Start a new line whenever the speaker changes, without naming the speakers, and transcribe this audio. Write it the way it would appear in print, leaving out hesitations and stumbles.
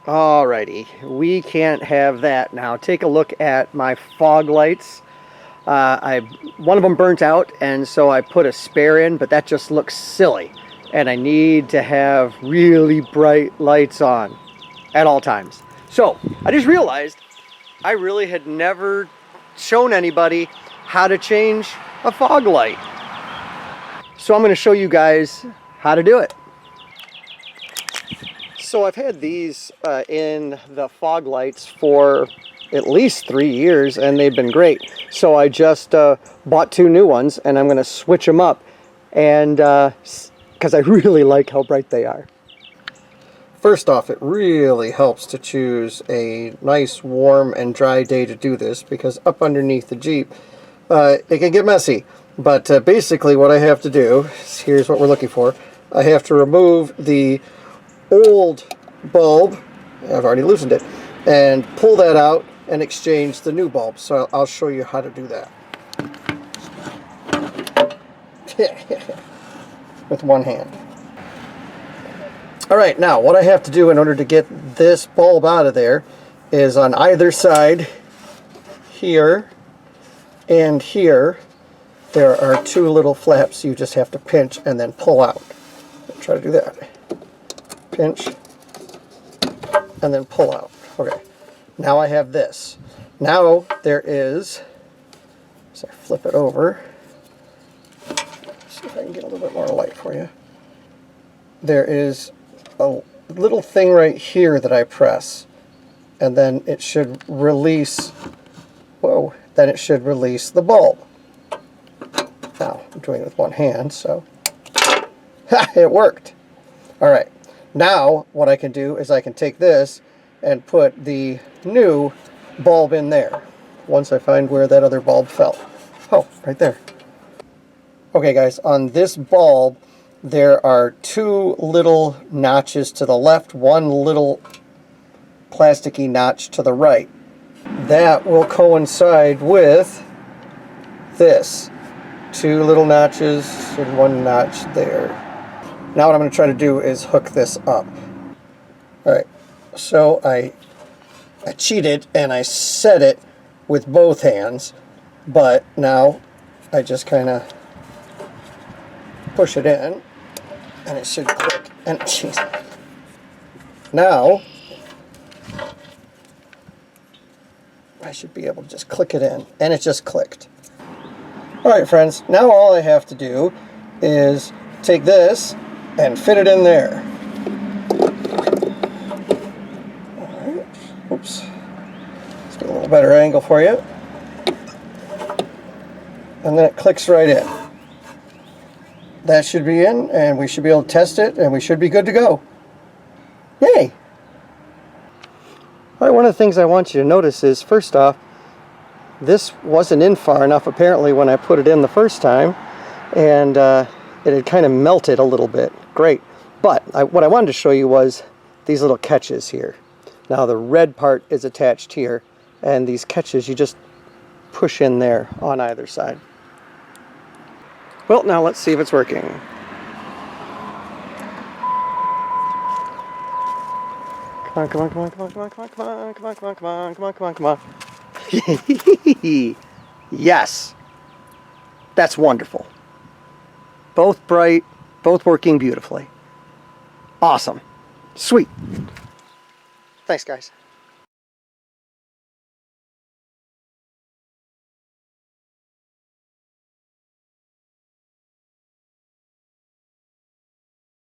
Alrighty, we can't have that now. Take a look at my fog lights. One of them burnt out, and so I put a spare in, but that just looks silly. And I need to have really bright lights on at all times. So I just realized I really had never shown anybody how to change a fog light. So I'm going to show you guys how to do it. So I've had these in the fog lights for at least 3 years, and they've been great. So I just bought 2 new ones, and I'm going to switch them up, and because I really like how bright they are. First off, it really helps to choose a nice, warm, and dry day to do this, because up underneath the Jeep, it can get messy. But basically what I have to do, here's what we're looking for. I have to remove the old bulb, I've already loosened it, and pull that out and exchange the new bulb. So I'll show you how to do that. With one hand. Alright, now what I have to do in order to get this bulb out of there is on either side, here and here, there are 2 little flaps you just have to pinch and then pull out. Try to do that. Pinch and then pull out. Okay, now I have this. Now there is, so I flip it over, see if I can get a little bit more light for you. There is a little thing right here that I press, and then it should release, whoa, then it should release the bulb. Now, I'm doing it with one hand, so it worked. Alright. Now, what I can do is I can take this and put the new bulb in there, once I find where that other bulb fell. Oh, right there. Okay guys, on this bulb, there are 2 little notches to the left, 1 little plasticky notch to the right. That will coincide with this. 2 little notches and 1 notch there. Now what I'm going to try to do is hook this up. Alright, so I cheated and I set it with both hands, but now I just kind of push it in and it should click. And geez. Now I should be able to just click it in, and it just clicked. Alright friends, now all I have to do is take this and fit it in there. Alright, oops. Let's get a little better angle for you. And then it clicks right in. That should be in, and we should be able to test it, and we should be good to go. Yay! Alright, one of the things I want you to notice is, first off, this wasn't in far enough apparently when I put it in the first time, and it had kind of melted a little bit. Great. But what I wanted to show you was these little catches here. Now the red part is attached here, and these catches you just push in there on either side. Well, now let's see if it's working. Come on, come on, come on, come on, come on, come on, come on, come on, come on, come on, come on, come on, come on. Yes. That's wonderful. Both bright, both working beautifully. Awesome. Sweet. Thanks, guys.